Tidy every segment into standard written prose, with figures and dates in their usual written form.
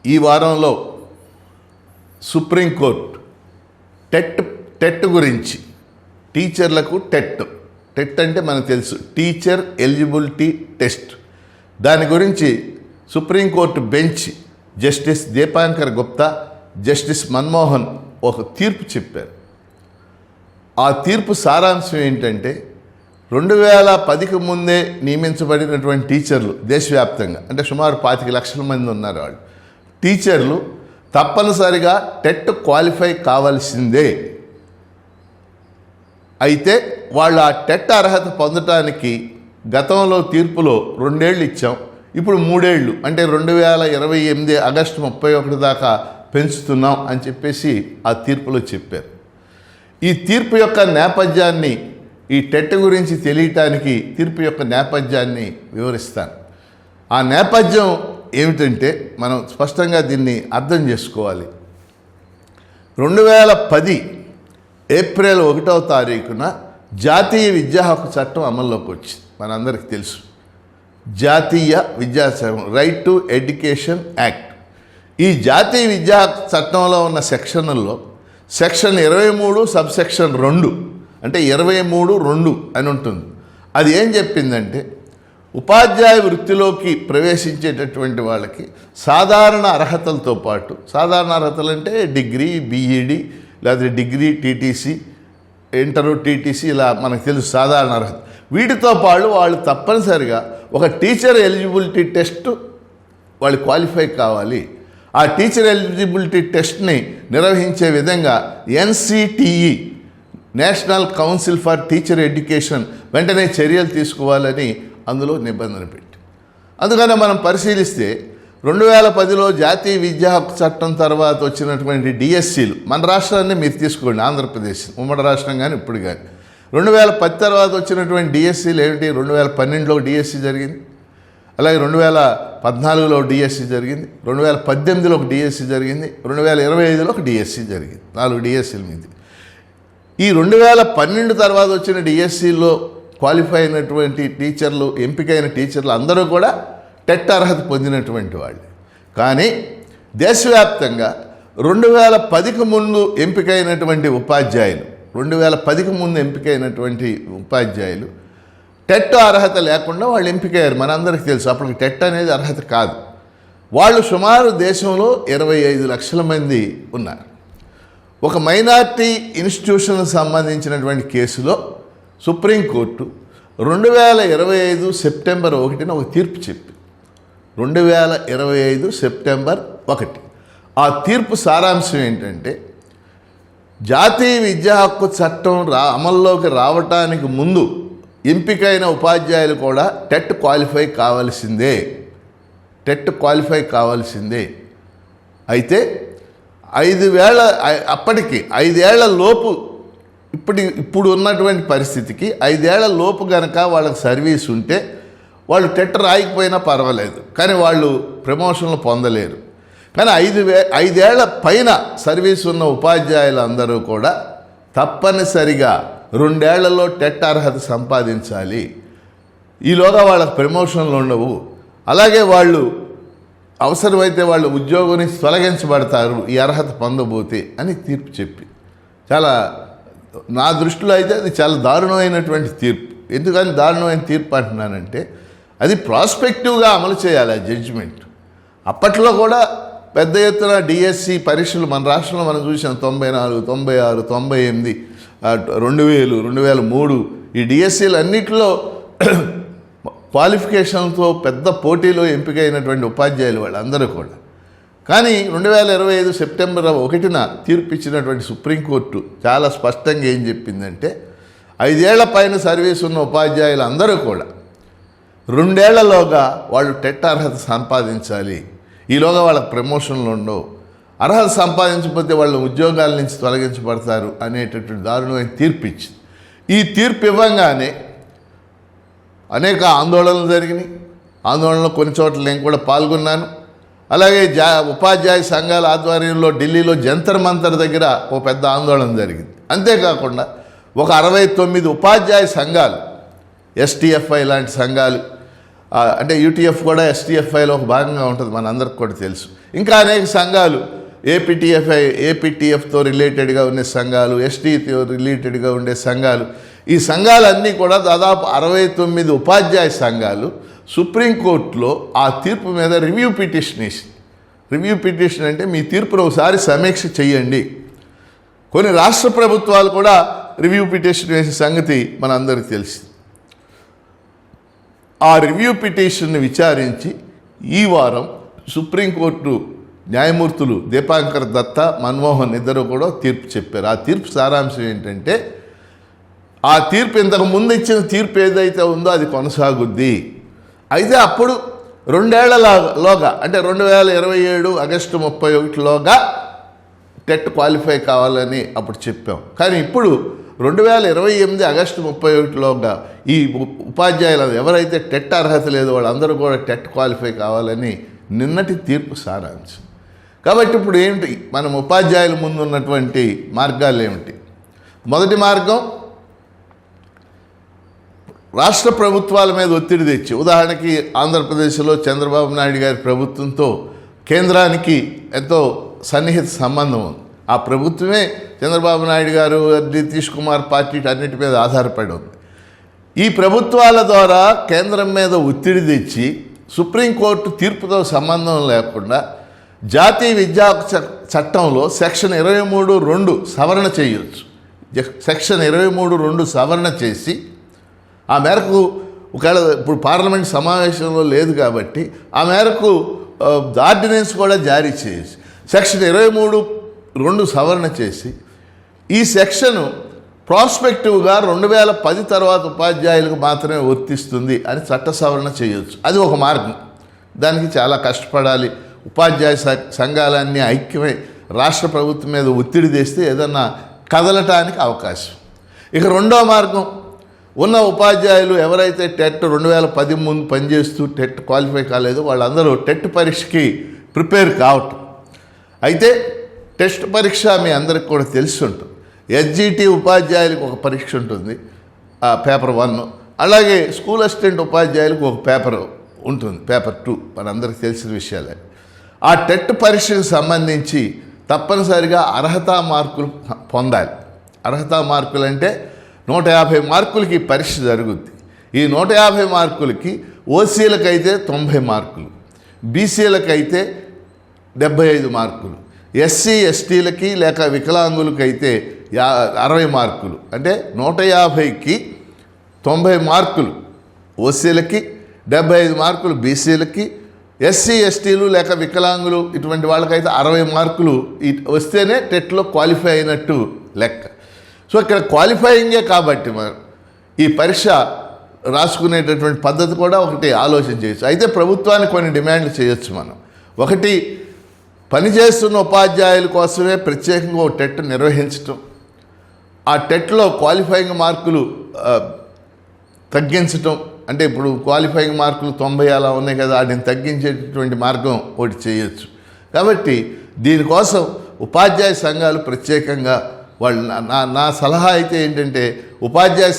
ఈ వారంలో supreme court TET గురించి టీచర్లకు టెట్ అంటే మనకు తెలుసు, టీచర్ ఎలిజిబిలిటీ టెస్ట్. దాని గురించి supreme court bench justice Dipankar Gupta, justice Manmohan ఒక తీర్పు చెప్పారు. ఆ తీర్పు సారాంశం ఏంటంటే 2010కి ముందే నియమించబడినటువంటి టీచర్లు దేశవ్యాప్తంగా, అంటే సుమారు 25 లక్షల మంది ఉన్నారు, వాళ్ళు టీచర్లు తప్పనిసరిగా టెట్ క్వాలిఫై కావాల్సిందే. అయితే వాళ్ళు ఆ టెట్ అర్హత పొందటానికి గతంలో తీర్పులో 2 ఏళ్ళు ఇచ్చాం, ఇప్పుడు 3 ఏళ్ళు, అంటే 2028 ఆగస్టు 31 దాకా పెంచుతున్నాం అని చెప్పేసి ఆ తీర్పులో చెప్పారు. ఈ తీర్పు యొక్క నేపథ్యాన్ని, ఈ టెట్ గురించి తెలియటానికి తీర్పు యొక్క నేపథ్యాన్ని వివరిస్తాను. ఆ నేపథ్యం ఏమిటంటే మనం స్పష్టంగా దీన్ని అర్థం చేసుకోవాలి. 2010 ఏప్రిల్ 1వ తారీఖున జాతీయ విద్యా హక్కు చట్టం అమల్లోకి వచ్చింది. మనందరికీ తెలుసు, జాతీయ విద్యా చట్టం, రైట్ టు ఎడ్యుకేషన్ యాక్ట్. ఈ జాతీయ విద్యా హక్కు చట్టంలో ఉన్న సెక్షన్లలో సెక్షన్ 23 సబ్సెక్షన్ 2, అంటే 23(2) అని ఉంటుంది. అది ఏం చెప్పిందంటే, ఉపాధ్యాయ వృత్తిలోకి ప్రవేశించేటటువంటి వాళ్ళకి సాధారణ అర్హతలతో పాటు, సాధారణ అర్హతలు అంటే డిగ్రీ, బీఈడి, లేదా డిగ్రీ, టీటీసీ, ఇంటరు, టీటీసీ, ఇలా మనకు తెలుసు సాధారణ అర్హత. వీటితో పాటు వాళ్ళు తప్పనిసరిగా ఒక టీచర్ ఎలిజిబిలిటీ టెస్ట్ వాళ్ళు క్వాలిఫై కావాలి. ఆ టీచర్ ఎలిజిబిలిటీ టెస్ట్ని నిర్వహించే విధంగా NCTE, national council for teacher education, వెంటనే చర్యలు తీసుకోవాలని అందులో నిబంధన పెట్టి. అందుకనే మనం పరిశీలిస్తే 2010లో జాతీయ విద్యా హక్కు చట్టం తర్వాత వచ్చినటువంటి డిఎస్సీలు, మన రాష్ట్రాన్ని మీరు తీసుకోండి, ఆంధ్రప్రదేశ్ ఉమ్మడి రాష్ట్రం కానీ ఇప్పుడు కానీ, 2010 తర్వాత వచ్చినటువంటి డిఎస్సీలు ఏమిటి? 2012లో డిఎస్సీ జరిగింది, అలాగే 2014లో డిఎస్సీ జరిగింది, 2018లో ఒక డిఎస్సీ జరిగింది, 2025లో ఒక డిఎస్సీ జరిగింది. 4 డిఎస్సీల మీద. ఈ 2012 తర్వాత వచ్చిన డిఎస్సీలో క్వాలిఫై అయినటువంటి టీచర్లు, ఎంపికైన టీచర్లు అందరూ కూడా టెట్ అర్హత పొందినటువంటి వాళ్ళు. కానీ దేశవ్యాప్తంగా 2010కి ముందు ఎంపికైనటువంటి ఉపాధ్యాయులు, 2010కి ముందు ఎంపికైనటువంటి ఉపాధ్యాయులు టెట్ అర్హత లేకుండా వాళ్ళు ఎంపికయ్యారు. మనందరికీ తెలుసు, అప్పటికి టెట్ అనేది అర్హత కాదు. వాళ్ళు సుమారు దేశంలో 25 లక్షల మంది ఉన్నారు. ఒక మైనార్టీ ఇన్స్టిట్యూషన్కి సంబంధించినటువంటి కేసులో సుప్రీంకోర్టు 2025 సెప్టెంబర్ 1న ఒక తీర్పు చెప్పి, 2025 సెప్టెంబర్ 1. ఆ తీర్పు సారాంశం ఏంటంటే, జాతీయ విద్యా హక్కు చట్టం అమల్లోకి రావటానికి ముందు ఎంపికైన ఉపాధ్యాయులు కూడా టెట్ క్వాలిఫై కావాల్సిందే. అయితే 5 ఏళ్ల లోపు, ఇప్పుడు ఉన్నటువంటి పరిస్థితికి 5 ఏళ్ల లోపు కనుక వాళ్ళకి సర్వీస్ ఉంటే వాళ్ళు టెట్ రాయకపోయినా పర్వాలేదు, కానీ వాళ్ళు ప్రమోషన్లు పొందలేరు. కానీ 5 ఏళ్ల పైన సర్వీస్ ఉన్న ఉపాధ్యాయులు అందరూ కూడా తప్పనిసరిగా 2 ఏళ్లలో టెట్ అర్హత సంపాదించాలి. ఈలోగా వాళ్ళకి ప్రమోషన్లు ఉండవు. అలాగే వాళ్ళు అవసరమైతే వాళ్ళు ఉద్యోగం నుంచి తొలగించబడతారు ఈ అర్హత పొందబోతే అని తీర్పు చెప్పి, చాలా, నా దృష్టిలో అయితే అది చాలా దారుణమైనటువంటి తీర్పు. ఎందుకని దారుణమైన తీర్పు అంటున్నానంటే, అది ప్రాస్పెక్టివ్గా అమలు చేయాలి ఆ జడ్జిమెంట్. అప్పట్లో కూడా పెద్ద ఎత్తున డిఎస్సి పరీక్షలు మన రాష్ట్రంలో మనం చూసాం. 94, 96, 98, 2000, 2003 ఈ డిఎస్సీలు అన్నింటిలో క్వాలిఫికేషన్తో పెద్ద పోటీలో ఎంపికైనటువంటి ఉపాధ్యాయులు వాళ్ళందరూ కూడా. కానీ 2025 సెప్టెంబర్ 1న తీర్పు ఇచ్చినటువంటి సుప్రీంకోర్టు చాలా స్పష్టంగా ఏం చెప్పిందంటే, 5 ఏళ్ల పైన సర్వీస్ ఉన్న ఉపాధ్యాయులు అందరూ కూడా 2 ఏళ్లలోగా వాళ్ళు టెట్ అర్హత సంపాదించాలి. ఈలోగా వాళ్ళకి ప్రమోషన్లు ఉండవు. అర్హత సంపాదించకపోతే వాళ్ళు ఉద్యోగాల నుంచి తొలగించబడతారు అనేటటువంటి దారుణమైన తీర్పు ఇచ్చింది. ఈ తీర్పు ఇవ్వగానే అనేక ఆందోళనలు జరిగినాయి. ఆందోళనలో కొన్ని చోట్ల నేను కూడా పాల్గొన్నాను. అలాగే ఉపాధ్యాయ సంఘాల ఆధ్వర్యంలో ఢిల్లీలో జంతర్ మంతర్ దగ్గర ఓ పెద్ద ఆందోళన జరిగింది. అంతేకాకుండా ఒక 69 ఉపాధ్యాయ సంఘాలు, ఎస్టీఎఫ్ఐ లాంటి సంఘాలు, అంటే యూటీఎఫ్ కూడా ఎస్టీఎఫ్ఐలో ఒక భాగంగా ఉంటుంది, మనందరికి కూడా తెలుసు. ఇంకా అనేక సంఘాలు ఏపీటీఎఫ్తో రిలేటెడ్గా ఉండే సంఘాలు, ఎస్టీతో రిలేటెడ్గా ఉండే సంఘాలు, ఈ సంఘాలన్నీ కూడా దాదాపు 69 ఉపాధ్యాయ సంఘాలు సుప్రీంకోర్టులో ఆ తీర్పు మీద రివ్యూ పిటిషన్ వేసింది. రివ్యూ పిటిషన్ అంటే మీ తీర్పును ఒకసారి సమీక్ష చేయండి. కొన్ని రాష్ట్ర ప్రభుత్వాలు కూడా రివ్యూ పిటిషన్ వేసే సంగతి మనందరికీ తెలిసింది. ఆ రివ్యూ పిటిషన్ని విచారించి ఈ వారం సుప్రీంకోర్టు న్యాయమూర్తులు దీపాంకర్ దత్తా, మన్మోహన్ ఇద్దరు కూడా తీర్పు చెప్పారు. ఆ తీర్పు సారాంశం ఏంటంటే, ఆ తీర్పు ఇంతకు ముందు ఇచ్చిన తీర్పు ఏదైతే ఉందో అది కొనసాగుద్ది. అయితే అప్పుడు 2 ఏళ్లలోగా అంటే 2027 ఆగస్టు 31లోగా టెట్ క్వాలిఫై కావాలని అప్పుడు చెప్పాం. కానీ ఇప్పుడు 2028 ఆగస్టు 31లోగా ఈ ఉపాధ్యాయులు ఎవరైతే టెట్ అర్హత లేదో వాళ్ళందరూ కూడా టెట్ క్వాలిఫై కావాలని నిన్నటి తీర్పు సారాంశం. కాబట్టి ఇప్పుడు ఏమిటి మనం ఉపాధ్యాయుల ముందు ఉన్నటువంటి మార్గాలు ఏమిటి? మొదటి మార్గం, రాష్ట్ర ప్రభుత్వాల మీద ఒత్తిడి తెచ్చి, ఉదాహరణకి ఆంధ్రప్రదేశ్లో చంద్రబాబు నాయుడు గారి ప్రభుత్వంతో కేంద్రానికి ఎంతో సన్నిహిత సంబంధం ఉంది. ఆ ప్రభుత్వమే చంద్రబాబు నాయుడు గారు, నితీష్ కుమార్ పార్టీ అన్నిటి మీద ఆధారపడి ఉంది. ఈ ప్రభుత్వాల ద్వారా కేంద్రం మీద ఒత్తిడి తెచ్చి సుప్రీంకోర్టు తీర్పుతో సంబంధం లేకుండా జాతీయ విద్యా చట్టంలో సెక్షన్ 23(2) సవరణ చేయవచ్చు. సెక్షన్ 23(2) సవరణ చేసి ఆ మేరకు, ఒకవేళ ఇప్పుడు పార్లమెంట్ సమావేశంలో లేదు కాబట్టి ఆ మేరకు ఆర్డినెన్స్ కూడా జారీ చేయొచ్చు. సెక్షన్ 23(2) సవరణ చేసి ఈ సెక్షను ప్రాస్పెక్టివ్గా 2010 తర్వాత ఉపాధ్యాయులకు మాత్రమే వర్తిస్తుంది అని చట్ట సవరణ చేయొచ్చు. అది ఒక మార్గం. దానికి చాలా కష్టపడాలి. ఉపాధ్యాయ సంఘాలన్నీ ఐక్యమై రాష్ట్ర ప్రభుత్వం మీద ఒత్తిడి తెస్తే ఏదన్నా కదలటానికి అవకాశం. ఇక రెండో మార్గం, ఉన్న ఉపాధ్యాయులు ఎవరైతే టెట్ 2010 ముందు పనిచేస్తూ టెట్ క్వాలిఫై కాలేదో వాళ్ళందరూ టెట్ పరీక్షకి ప్రిపేర్ కావటం. అయితే టెస్ట్ పరీక్ష మీ అందరికి కూడా తెలిసి ఉంటుంది. ఎస్జిటి ఉపాధ్యాయులకు ఒక పరీక్ష ఉంటుంది, పేపర్ 1. అలాగే స్కూల్ అసిస్టెంట్ ఉపాధ్యాయులకు ఒక పేపర్ ఉంటుంది, పేపర్ 2. మనందరికి తెలిసిన విషయాలే. ఆ టెట్ పరీక్షకు సంబంధించి తప్పనిసరిగా అర్హతా మార్కులు పొందాలి. అర్హతా మార్కులు అంటే 150 మార్కులకి పరీక్ష జరుగుద్ది. ఈ 150 మార్కులకి ఓసీలకైతే 90 మార్కులు, బీసీలకైతే 75 మార్కులు, ఎస్సీ ఎస్టీలకి లేక వికలాంగులకైతే 60 మార్కులు. అంటే 150కి 90 మార్కులు ఓసీలకి, 75 మార్కులు బీసీలకి, ఎస్సీ ఎస్టీలు లేక వికలాంగులు ఇటువంటి వాళ్ళకైతే 60 మార్కులు వస్తేనే టెట్లో క్వాలిఫై అయినట్టు లెక్క. సో ఇక్కడ క్వాలిఫైయింగే కాబట్టి మనం ఈ పరీక్ష రాసుకునేటటువంటి పద్ధతి కూడా ఒకటి ఆలోచన చేయొచ్చు. అయితే ప్రభుత్వానికి కొన్ని డిమాండ్లు చేయొచ్చు మనం. ఒకటి, పనిచేస్తున్న ఉపాధ్యాయుల కోసమే ప్రత్యేకంగా ఒక టెట్ నిర్వహించటం, ఆ టెట్లో క్వాలిఫైయింగ్ మార్కులు తగ్గించటం. అంటే ఇప్పుడు క్వాలిఫైయింగ్ మార్కులు 90 అలా ఉన్నాయి కదా, వాటిని తగ్గించేటటువంటి మార్గం ఒకటి చేయొచ్చు. కాబట్టి దీనికోసం ఉపాధ్యాయ సంఘాలు ప్రత్యేకంగా వాళ్ళు, నా సలహా అయితే ఏంటంటే ఉపాధ్యాయ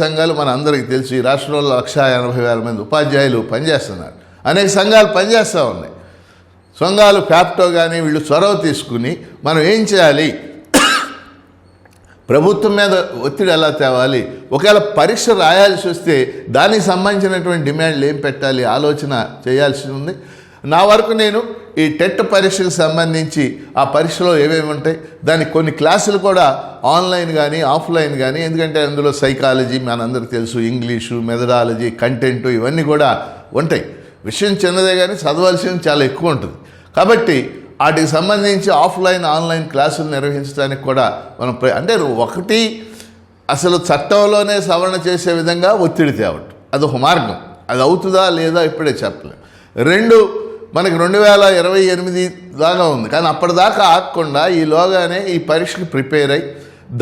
సంఘాలు మన అందరికీ తెలుసు, ఈ రాష్ట్రంలో 180,000 మంది ఉపాధ్యాయులు పనిచేస్తున్నారు. అనేక సంఘాలు పనిచేస్తూ ఉన్నాయి. సంఘాలు ఫ్యాప్టో కానీ వీళ్ళు చొరవ తీసుకుని మనం ఏం చేయాలి, ప్రభుత్వం మీద ఒత్తిడి ఎలా తేవాలి, ఒకవేళ పరీక్ష రాయాల్సి వస్తే దానికి సంబంధించినటువంటి డిమాండ్లు ఏం పెట్టాలి ఆలోచన చేయాల్సి ఉంది. నా వరకు నేను ఈ టెట్ పరీక్షకు సంబంధించి ఆ పరీక్షలో ఏమేమి ఉంటాయి, దానికి కొన్ని క్లాసులు కూడా ఆన్లైన్ కానీ ఆఫ్లైన్ కానీ, ఎందుకంటే అందులో సైకాలజీ మనందరికీ తెలుసు, ఇంగ్లీషు, మెథడాలజీ, కంటెంట్ ఇవన్నీ కూడా ఉంటాయి. విషయం చిన్నదే కానీ చదవాల్సింది చాలా ఎక్కువ ఉంటుంది. కాబట్టి వాటికి సంబంధించి ఆఫ్లైన్ ఆన్లైన్ క్లాసులు నిర్వహించడానికి కూడా మనం అంటే ఒకటి, అసలు చట్టంలోనే సవరణ చేసే విధంగా ఒత్తిడి తేవటం అదొక మార్గం. అది అవుతుందా లేదా ఇప్పుడే చెప్పలేం. 2, మనకి 2028 దాకా ఉంది, కానీ అప్పటిదాకా ఆగకుండా ఈలోగానే ఈ పరీక్షకు ప్రిపేర్ అయ్యి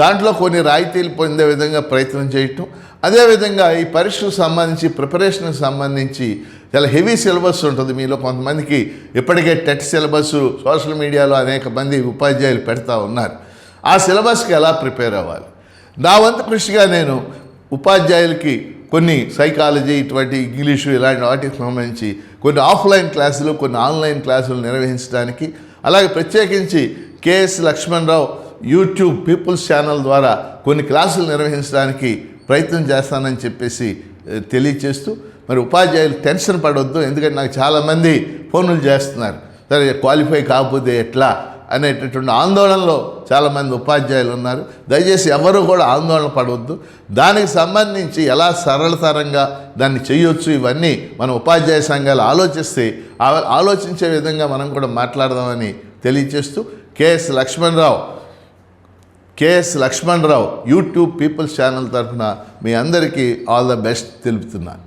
దాంట్లో కొన్ని రాయితీలు పొందే విధంగా ప్రయత్నం చేయటం. అదేవిధంగా ఈ పరీక్షకు సంబంధించి ప్రిపరేషన్కి సంబంధించి చాలా హెవీ సిలబస్ ఉంటుంది. మీలో కొంతమందికి ఇప్పటికే టెట్ సిలబస్ సోషల్ మీడియాలో అనేక మంది ఉపాధ్యాయులు పెడతా ఉన్నారు. ఆ సిలబస్కి ఎలా ప్రిపేర్ అవ్వాలి, నా వంతు కృషిగా నేను ఉపాధ్యాయులకి కొన్ని సైకాలజీ ఇటువంటి ఇంగ్లీషు ఇలాంటి వాటికి సంబంధించి కొన్ని ఆఫ్లైన్ క్లాసులు కొన్ని ఆన్లైన్ క్లాసులు నిర్వహించడానికి అలాగే ప్రత్యేకించి K S Lakshmanarao YouTube peoples channel ద్వారా కొన్ని క్లాసులు నిర్వహించడానికి ప్రయత్నం చేస్తానని చెప్పేసి తెలియచేస్తూ మరి ఉపాధ్యాయులు టెన్షన్ పడవద్దు. ఎందుకంటే నాకు చాలామంది ఫోన్లు చేస్తున్నారు, సరే క్వాలిఫై కాకపోతే ఎట్లా అనేటటువంటి ఆందోళనలో చాలామంది ఉపాధ్యాయులు ఉన్నారు. దయచేసి ఎవరు కూడా ఆందోళన పడవద్దు. దానికి సంబంధించి ఎలా సరళతరంగా దాన్ని చేయొచ్చు ఇవన్నీ మన ఉపాధ్యాయ సంఘాలు ఆలోచిస్తే ఆలోచించే విధంగా మనం కూడా మాట్లాడదామని తెలియచేస్తూ K S Lakshmanarao YouTube peoples channel తరఫున మీ అందరికీ ఆల్ ద బెస్ట్ తెలుపుతున్నాను.